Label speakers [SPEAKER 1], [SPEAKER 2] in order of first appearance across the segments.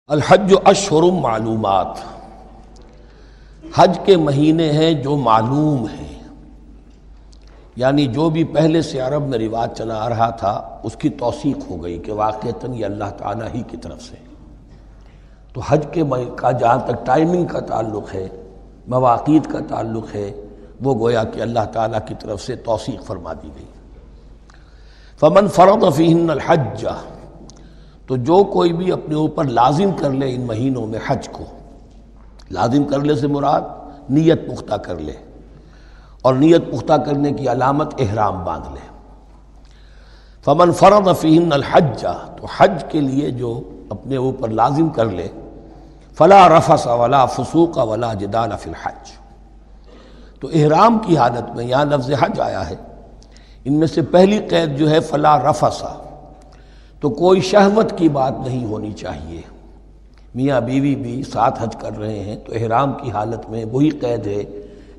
[SPEAKER 1] الحج اشہر معلومات، حج کے مہینے ہیں جو معلوم ہیں، یعنی جو بھی پہلے سے عرب میں رواج چلا آ رہا تھا اس کی توثیق ہو گئی کہ واقعتاً یہ اللہ تعالیٰ ہی کی طرف سے۔ تو حج کے کا جہاں تک ٹائمنگ کا تعلق ہے، مواقیت کا تعلق ہے، وہ گویا کہ اللہ تعالیٰ کی طرف سے توثیق فرما دی گئی۔ فمن فرض فیہن الحج، تو جو کوئی بھی اپنے اوپر لازم کر لے ان مہینوں میں حج کو، لازم کر لے سے مراد نیت پختہ کر لے، اور نیت پختہ کرنے کی علامت احرام باندھ لے۔ فمن فرض فیہن الحج، تو حج کے لیے جو اپنے اوپر لازم کر لے، فلا رفث ولا فسوق ولا جدال فی الحج، تو احرام کی حالت میں یہاں لفظ حج آیا ہے، ان میں سے پہلی قید جو ہے فلا رفث، تو کوئی شہوت کی بات نہیں ہونی چاہیے۔ میاں بیوی بھی ساتھ حج کر رہے ہیں تو احرام کی حالت میں وہی قید ہے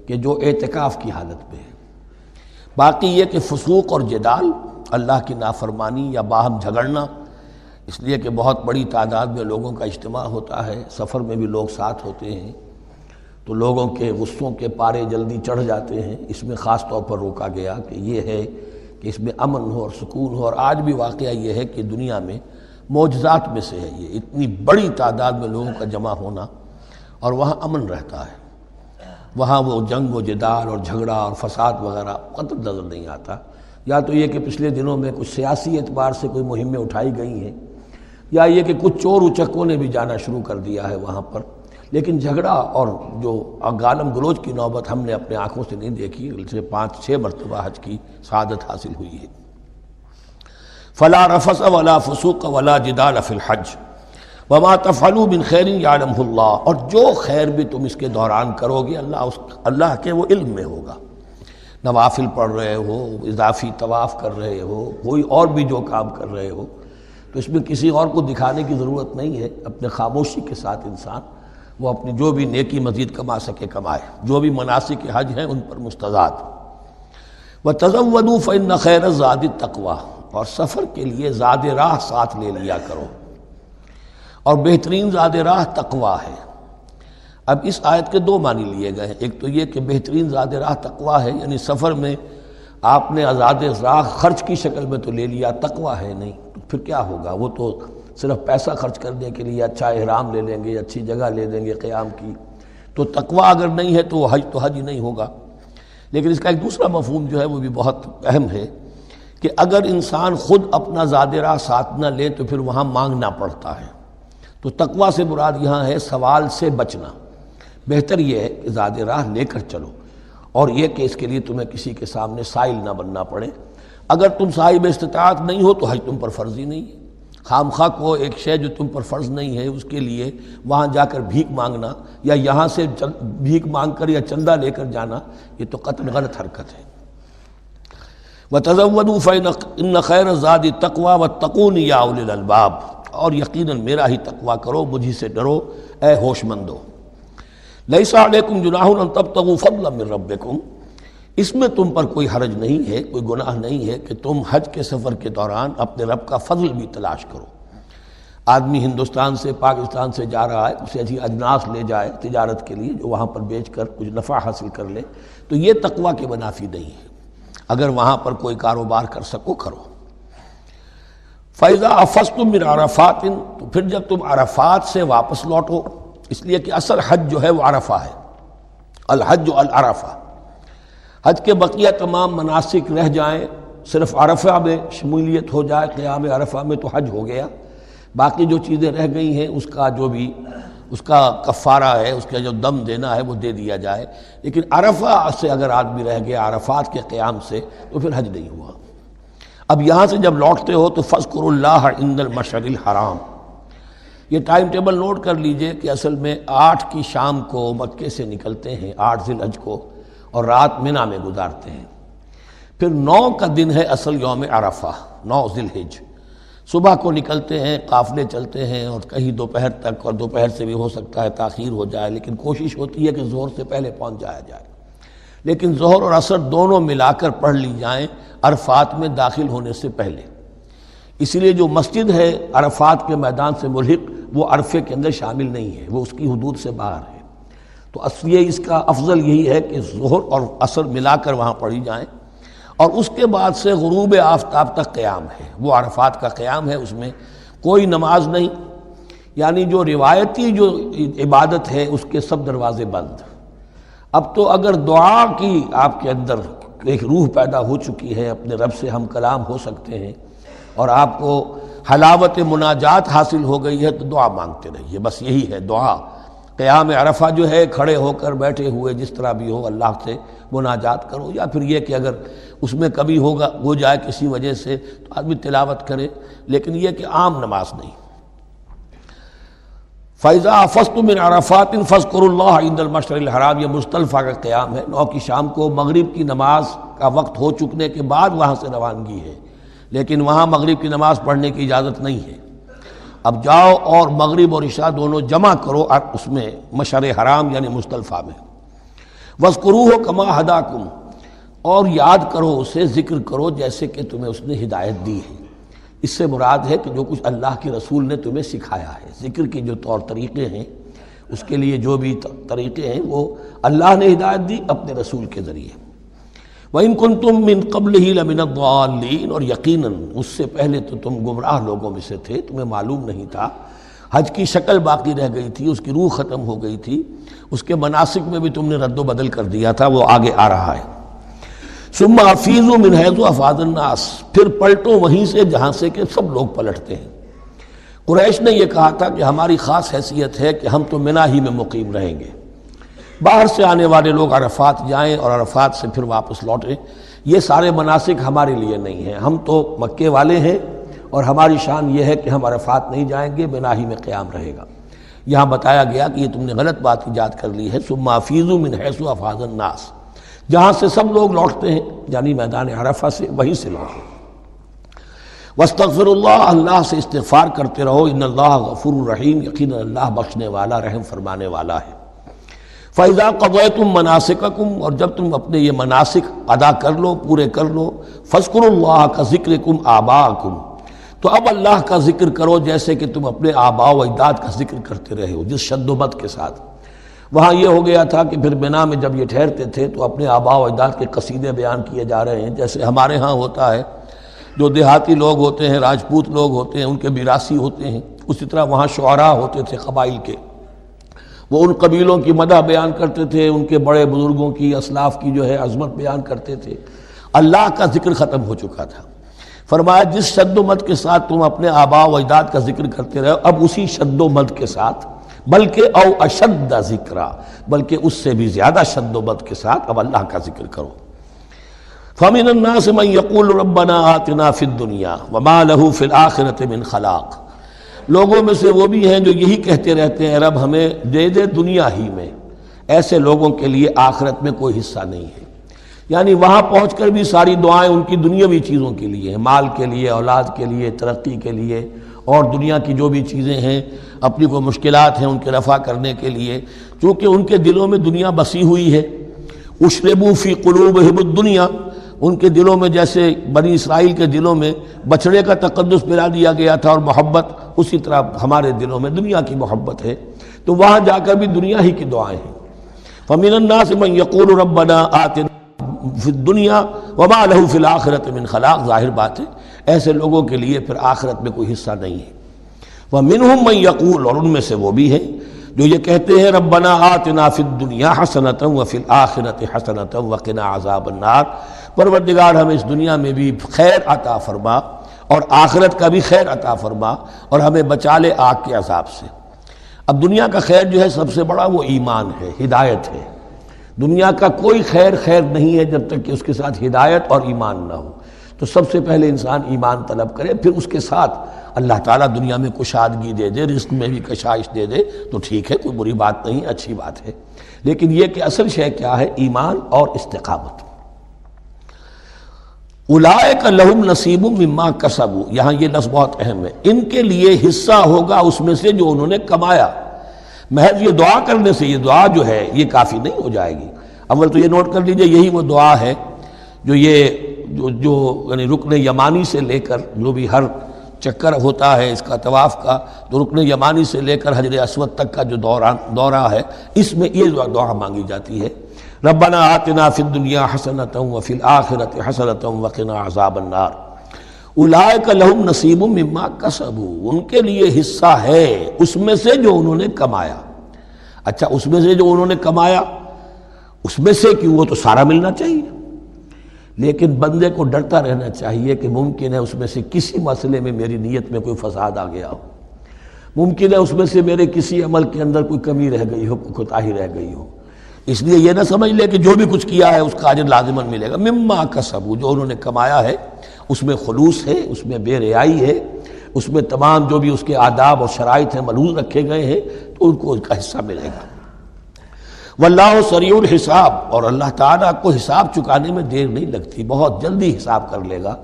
[SPEAKER 1] کہ جو اعتکاف کی حالت میں ہے۔ باقی یہ کہ فسوق اور جدال، اللہ کی نافرمانی یا باہم جھگڑنا، اس لیے کہ بہت بڑی تعداد میں لوگوں کا اجتماع ہوتا ہے، سفر میں بھی لوگ ساتھ ہوتے ہیں، تو لوگوں کے غصوں کے پارے جلدی چڑھ جاتے ہیں۔ اس میں خاص طور پر روکا گیا کہ یہ ہے کہ اس میں امن ہو اور سکون ہو، اور آج بھی واقعہ یہ ہے کہ دنیا میں معجزات میں سے ہے یہ، اتنی بڑی تعداد میں لوگوں کا جمع ہونا، اور وہاں امن رہتا ہے، وہاں وہ جنگ و جدال اور جھگڑا اور فساد وغیرہ قطع نظر نہیں آتا۔ یا تو یہ کہ پچھلے دنوں میں کچھ سیاسی اعتبار سے کوئی مہمیں اٹھائی گئی ہیں، یا یہ کہ کچھ چور اچکوں نے بھی جانا شروع کر دیا ہے وہاں پر، لیکن جھگڑا اور جو گالم گلوچ کی نوبت ہم نے اپنے آنکھوں سے نہیں دیکھی، بلکہ 5-6 مرتبہ حج کی سعادت حاصل ہوئی ہے۔ فلا رفث ولا فسوق ولا جدال فی الحج وما تفعلوا من خیر یعلمہ اللہ، اور جو خیر بھی تم اس کے دوران کرو گے اللہ کے وہ علم میں ہوگا۔ نوافل پڑھ رہے ہو، اضافی طواف کر رہے ہو، کوئی اور بھی جو کام کر رہے ہو، تو اس میں کسی اور کو دکھانے کی ضرورت نہیں ہے، اپنے خاموشی کے ساتھ انسان وہ اپنی جو بھی نیکی مزید کما سکے کمائے، جو بھی مناسک حج ہیں ان پر مستزاد۔ وَتَزَوَّدُوا فَإِنَّ خَيْرَ الزَّادِ التَّقْوَىٰ، اور سفر کے لیے زاد راہ ساتھ لے لیا کرو، اور بہترین زاد راہ تقویٰ ہے۔ اب اس آیت کے 2 معنی لیے گئے ہیں، ایک تو یہ کہ بہترین زاد راہ تقویٰ ہے، یعنی سفر میں آپ نے زاد راہ خرچ کی شکل میں تو لے لیا، تقویٰ ہے نہیں، تو پھر کیا ہوگا؟ وہ تو صرف پیسہ خرچ کرنے کے لیے اچھا احرام لے لیں گے، اچھی جگہ لے لیں گے قیام کی، تو تقویٰ اگر نہیں ہے تو حج ہی نہیں ہوگا۔ لیکن اس کا ایک دوسرا مفہوم جو ہے وہ بھی بہت اہم ہے کہ اگر انسان خود اپنا زاد راہ ساتھ نہ لے تو پھر وہاں مانگنا پڑتا ہے، تو تقویٰ سے مراد یہاں ہے سوال سے بچنا۔ بہتر یہ ہے کہ زاد راہ لے کر چلو، اور یہ کہ اس کے لیے تمہیں کسی کے سامنے سائل نہ بننا پڑے۔ اگر تم صاحب استطاعت نہیں ہو تو حج تم پر فرض ہی نہیں ہے۔ خام خواہ کو ایک شے جو تم پر فرض نہیں ہے اس کے لیے وہاں جا کر بھیک مانگنا، یا یہاں سے بھیک مانگ کر یا چندہ لے کر جانا، یہ تو قطعاً غلط حرکت ہے۔ وَتَزَوَّدُوا فَإِنَّ خَيْرَ الزَّادِ التَّقْوَىٰ وَاتَّقُونِ يَا أُولِي الْأَلْبَابِ، اور یقیناً میرا ہی تقویٰ کرو، مجھی سے ڈرو اے ہوش مندو۔ لَيْسَ عَلَيْكُمْ جُنَاحٌ أَن تَبْتَغُوا فَضْلًا مِّن رَّبِّكُمْ، اس میں تم پر کوئی حرج نہیں ہے، کوئی گناہ نہیں ہے کہ تم حج کے سفر کے دوران اپنے رب کا فضل بھی تلاش کرو۔ آدمی ہندوستان سے پاکستان سے جا رہا ہے، اسے اچھی اجناس لے جائے تجارت کے لیے، جو وہاں پر بیچ کر کچھ نفع حاصل کر لے، تو یہ تقویٰ کے منافی نہیں ہے۔ اگر وہاں پر کوئی کاروبار کر سکو کرو۔ فَإِذَا أَفَضْتُم مِّنْ عَرَفَاتٍ، تو پھر جب تم عرفات سے واپس لوٹو، اس لیے کہ اصل حج جو ہے وہ عرفہ ہے، الحج العرفہ۔ حج کے بقیہ تمام مناسک رہ جائیں، صرف عرفہ میں شمولیت ہو جائے، قیام عرفہ میں تو حج ہو گیا، باقی جو چیزیں رہ گئی ہیں اس کا جو بھی اس کا کفارہ ہے، اس کا جو دم دینا ہے وہ دے دیا جائے۔ لیکن عرفہ سے اگر آدمی رہ گیا عرفات کے قیام سے تو پھر حج نہیں ہوا۔ اب یہاں سے جب لوٹتے ہو تو فاذکروا اللہ عند المشعر الحرام، یہ ٹائم ٹیبل نوٹ کر لیجئے کہ اصل میں 8 کی شام کو مکے سے نکلتے ہیں 8 ذی الحج کو، اور رات منی میں گزارتے ہیں۔ پھر 9 کا دن ہے اصل یوم عرفہ، 9 ذی الحج، صبح کو نکلتے ہیں، قافلے چلتے ہیں، اور کہیں دوپہر تک، اور دوپہر سے بھی ہو سکتا ہے تاخیر ہو جائے، لیکن کوشش ہوتی ہے کہ ظہر سے پہلے پہنچ جایا جائے، لیکن ظہر اور عصر دونوں ملا کر پڑھ لی جائیں عرفات میں داخل ہونے سے پہلے۔ اسی لیے جو مسجد ہے عرفات کے میدان سے ملحق، وہ عرفے کے اندر شامل نہیں ہے، وہ اس کی حدود سے باہر ہے۔ تو اصلیے اس کا افضل یہی ہے کہ ظہر اور عصر ملا کر وہاں پڑھی جائیں، اور اس کے بعد سے غروب آفتاب تک قیام ہے، وہ عرفات کا قیام ہے، اس میں کوئی نماز نہیں، یعنی جو روایتی جو عبادت ہے اس کے سب دروازے بند۔ اب تو اگر دعا کی آپ کے اندر ایک روح پیدا ہو چکی ہے، اپنے رب سے ہم کلام ہو سکتے ہیں، اور آپ کو حلاوت مناجات حاصل ہو گئی ہے، تو دعا مانگتے رہیے، بس یہی ہے دعا۔ قیام عرفہ جو ہے کھڑے ہو کر بیٹھے ہوئے جس طرح بھی ہو اللہ سے مناجات کرو، یا پھر یہ کہ اگر اس میں کبھی ہو جائے کسی وجہ سے تو آدمی تلاوت کرے، لیکن یہ کہ عام نماز نہیں۔ فَإِذَا أَفَضْتُم مِّنْ عَرَفَاتٍ فَاذْكُرُوا اللَّهَ عِندَ الْمَشْعَرِ الْحَرَامِ، یہ مزدلفہ کا قیام ہے، 9 کی شام کو مغرب کی نماز کا وقت ہو چکنے کے بعد وہاں سے روانگی ہے، لیکن وہاں مغرب کی نماز پڑھنے کی اجازت نہیں ہے۔ اب جاؤ اور مغرب اور عشاء دونوں جمع کرو اس میں مشعر حرام یعنی مزدلفہ میں۔ وَاذْكُرُوهُ كَمَا هَدَاكُمْ، اور یاد کرو اسے، ذکر کرو جیسے کہ تمہیں اس نے ہدایت دی ہے۔ اس سے مراد ہے کہ جو کچھ اللہ کے رسول نے تمہیں سکھایا ہے، ذکر کے جو طور طریقے ہیں، اس کے لیے جو بھی طریقے ہیں وہ اللہ نے ہدایت دی اپنے رسول کے ذریعے۔ وَإِن كُنتُم مِّن قَبْلِهِ لَمِنَ الضَّالِّينَ، اور یقیناً اس سے پہلے تو تم گمراہ لوگوں میں سے تھے، تمہیں معلوم نہیں تھا، حج کی شکل باقی رہ گئی تھی، اس کی روح ختم ہو گئی تھی، اس کے مناسک میں بھی تم نے رد و بدل کر دیا تھا، وہ آگے آ رہا ہے۔ ثم افیضوا من حیث افاض الناس، پھر پلٹو وہیں سے جہاں سے کہ سب لوگ پلٹتے ہیں۔ قریش نے یہ کہا تھا کہ ہماری خاص حیثیت ہے کہ ہم تو منا ہی میں مقیم رہیں گے، باہر سے آنے والے لوگ عرفات جائیں اور عرفات سے پھر واپس لوٹیں، یہ سارے مناسک ہمارے لیے نہیں ہیں، ہم تو مکے والے ہیں اور ہماری شان یہ ہے کہ ہم عرفات نہیں جائیں گے، منا ہی میں قیام رہے گا۔ یہاں بتایا گیا کہ یہ تم نے غلط بات ایجاد کر لی ہے۔ ثم افیضوا من حیث افاض الناس، جہاں سے سب لوگ لوٹتے ہیں یعنی میدان عرفہ سے، وہیں سے لوٹیں۔ واستغفروا اللہ، اللہ سے استغفار کرتے رہو، ان اللہ غفور رحیم، یقیناً اللہ بخشنے والا رحم فرمانے والا ہے۔ فَإِذَا قَضَيْتُم مَّنَاسِكَكُمْ، اور جب تم اپنے یہ مناسک ادا کر لو، پورے کر لو، فاذکروا اللہ کذکرکم آباءکم، تو اب اللہ کا ذکر کرو جیسے کہ تم اپنے آباء و اجداد کا ذکر کرتے رہے ہو، جس شد و بد کے ساتھ۔ وہاں یہ ہو گیا تھا کہ پھر منا میں جب یہ ٹھہرتے تھے تو اپنے آباء و اجداد کے قصیدے بیان کیے جا رہے ہیں، جیسے ہمارے ہاں ہوتا ہے، جو دیہاتی لوگ ہوتے ہیں، راجپوت لوگ ہوتے ہیں، ان کے میراثی ہوتے ہیں، اسی طرح وہاں شعراء ہوتے تھے قبائل کے، وہ ان قبیلوں کی مدح بیان کرتے تھے، ان کے بڑے بزرگوں کی، اسلاف کی جو ہے عظمت بیان کرتے تھے۔ اللہ کا ذکر ختم ہو چکا تھا، فرمایا جس شد و مد کے ساتھ تم اپنے آباء و اجداد کا ذکر کرتے رہے، اب اسی شد و مد کے ساتھ، بلکہ او اشد ذکرہ، بلکہ اس سے بھی زیادہ شد و مد کے ساتھ اب اللہ کا ذکر کرو۔ فَمِنَ النَّاسِ مَن يَقُولُ رَبَّنَا آتِنَا فِي الدُّنْيَا وَمَا لَهُ فِي الْآخِرَةِ مِنْ خَلَاقٍ، لوگوں میں سے وہ بھی ہیں جو یہی کہتے رہتے ہیں رب ہمیں دے دے دنیا ہی میں، ایسے لوگوں کے لیے آخرت میں کوئی حصہ نہیں ہے۔ یعنی وہاں پہنچ کر بھی ساری دعائیں ان کی دنیاوی چیزوں کے لیے ہیں، مال کے لیے، اولاد کے لیے، ترقی کے لیے، اور دنیا کی جو بھی چیزیں ہیں، اپنی کوئی مشکلات ہیں ان کے رفع کرنے کے لیے، چونکہ ان کے دلوں میں دنیا بسی ہوئی ہے۔ اشربوا فی قلوبہم الدنیا، ان کے دلوں میں جیسے بنی اسرائیل کے دلوں میں بچڑے کا تقدس ملا دیا گیا تھا اور محبت، اسی طرح ہمارے دلوں میں دنیا کی محبت ہے، تو وہاں جا کر بھی دنیا ہی کی دعائیں ہیں۔ فَمِنَ النَّاسِ مَن يَقُولُ رَبَّنَا آتِنَا فِي الدُّنْيَا وَمَا لَهُ فِي الْآخِرَةِ مِنْ خَلَاقٍ، ظاہر بات ہے ایسے لوگوں کے لیے پھر آخرت میں کوئی حصہ نہیں ہے۔ وَمِنْهُم مَن يَقُولُ، اور ان میں سے وہ بھی ہیں جو یہ کہتے ہیں ربنا آتنا فی الدنیا حسنۃ وفی الآخرۃ حسنۃ وقنا عذاب النار، پروردگار ہمیں اس دنیا میں بھی خیر عطا فرما اور آخرت کا بھی خیر عطا فرما اور ہمیں بچا لے آگ کے عذاب سے۔ اب دنیا کا خیر جو ہے سب سے بڑا وہ ایمان ہے، ہدایت ہے۔ دنیا کا کوئی خیر نہیں ہے جب تک کہ اس کے ساتھ ہدایت اور ایمان نہ ہو، تو سب سے پہلے انسان ایمان طلب کرے، پھر اس کے ساتھ اللہ تعالیٰ دنیا میں کشادگی دے دے، رزق میں بھی کشائش دے دے تو ٹھیک ہے، کوئی بری بات نہیں، اچھی بات ہے، لیکن یہ کہ اصل شے کیا ہے؟ ایمان اور استقامت۔ اولئک لہم نصیب مما کسبوا، یہاں یہ لفظ بہت اہم ہے، ان کے لیے حصہ ہوگا اس میں سے جو انہوں نے کمایا۔ محض یہ دعا کرنے سے، یہ دعا جو ہے یہ کافی نہیں ہو جائے گی۔ اول تو یہ نوٹ کر لیجئے، یہی وہ دعا ہے جو یعنی رکن یمانی سے لے کر جو بھی ہر چکر ہوتا ہے اس کا طواف کا، تو رکن یمانی سے لے کر حجر اسود تک کا جو دورہ ہے، اس میں یہ دعا مانگی جاتی ہے، ربنا آتنا فی الدنیا حسنۃ وفی الآخرۃ حسنۃ وقنا عذاب النار اولئک لہم نصیب مما کسبوا، ان کے لیے حصہ ہے اس میں سے جو انہوں نے کمایا۔ اچھا، اس میں سے جو انہوں نے کمایا، اس میں سے کیوں، وہ تو سارا ملنا چاہیے، لیکن بندے کو ڈرتا رہنا چاہیے کہ ممکن ہے اس میں سے کسی مسئلے میں میری نیت میں کوئی فساد آ گیا ہو، ممکن ہے اس میں سے میرے کسی عمل کے اندر کوئی کمی رہ گئی ہو، کوئی کوتاہی رہ گئی ہو، اس لیے یہ نہ سمجھ لے کہ جو بھی کچھ کیا ہے اس کا اجر لازماً ملے گا۔ مما کسبوا، جو انہوں نے کمایا ہے اس میں خلوص ہے، اس میں بے ریائی ہے، اس میں تمام جو بھی اس کے آداب اور شرائط ہیں ملحوظ رکھے گئے ہیں، تو ان کو اس کا حصہ ملے گا۔ واللہ سریع الحساب، اور اللہ تعالیٰ کو حساب چکانے میں دیر نہیں لگتی، بہت جلدی حساب کر لے گا۔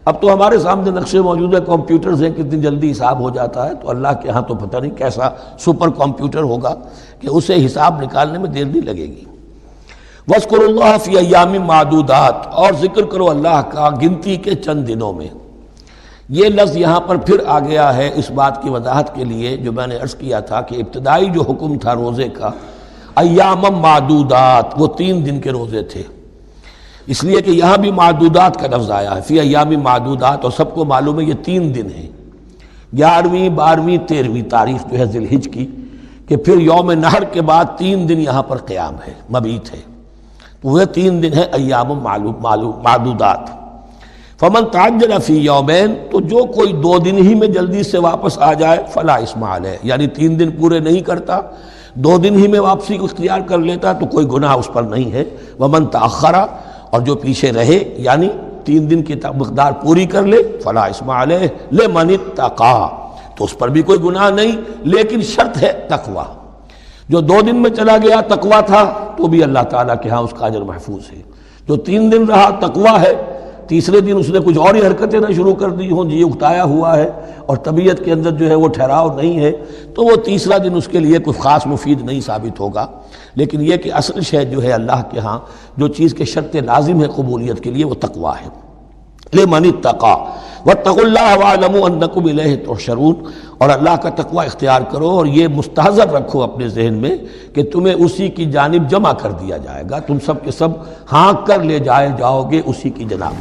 [SPEAKER 1] اب تو ہمارے سامنے نقشے موجود ہیں، کمپیوٹرز ہیں، کتنی جلدی حساب ہو جاتا ہے، تو اللہ کے ہاں تو پتہ نہیں کیسا سپر کمپیوٹر ہوگا کہ اسے حساب نکالنے میں دیر نہیں لگے گی۔ وَاذْكُرُوا اللَّهَ فِي أَيَّامٍ مَّعْدُودَاتٍ، اور ذکر کرو اللہ کا گنتی کے چند دنوں میں۔ یہ لفظ یہاں پر پھر آ گیا ہے اس بات کی وضاحت کے لیے جو میں نے عرض کیا تھا کہ ابتدائی جو حکم تھا روزے کا، ایام معدودات، وہ 3 دن کے روزے تھے، اس لیے کہ یہاں بھی معدودات کا لفظ آیا ہے، فی ایام معدودات، اور سب کو معلوم ہے یہ 3 دن ہیں، 11ویں 12ویں 13ویں تاریخ جو ہے ذی الحج کی، کہ پھر یوم نحر کے بعد 3 دن یہاں پر قیام ہے، مبیت ہے، تو وہ 3 دن ہے ایام معدودات۔ فمن تعجل فی یومین، تو جو کوئی 2 دن ہی میں جلدی سے واپس آ جائے، فلا اثم علیہ، یعنی 3 دن پورے نہیں کرتا، 2 دن ہی میں واپسی کو اختیار کر لیتا تو کوئی گناہ اس پر نہیں ہے۔ ومن تأخر، اور جو پیچھے رہے یعنی 3 دن کی مقدار پوری کر لے، فلا اثم علیہ لمن اتقی، تو اس پر بھی کوئی گناہ نہیں، لیکن شرط ہے تقوی۔ جو 2 دن میں چلا گیا تقوی تھا تو بھی اللہ تعالیٰ کے ہاں اس کا اجر محفوظ ہے، جو 3 دن رہا تقوی ہے، تیسرے دن اس نے کچھ اور ہی حرکتیں نہ شروع کر دی ہوں، جی اکتایا ہوا ہے اور طبیعت کے اندر جو ہے وہ ٹھہراؤ نہیں ہے، تو وہ تیسرا دن اس کے لیے کوئی خاص مفید نہیں ثابت ہوگا، لیکن یہ کہ اصل شے جو ہے اللہ کے ہاں جو چیز کے شرط لازم ہے قبولیت کے لیے وہ تقوی ہے۔ لمن اتقی واتقوا اللہ واعلموا انکم الیہ تحشرون، اور اللہ کا تقوی اختیار کرو اور یہ مستحضر رکھو اپنے ذہن میں کہ تمہیں اسی کی جانب جمع کر دیا جائے گا، تم سب کے سب ہانک کر لے جائے جاؤ گے اسی کی جناب۔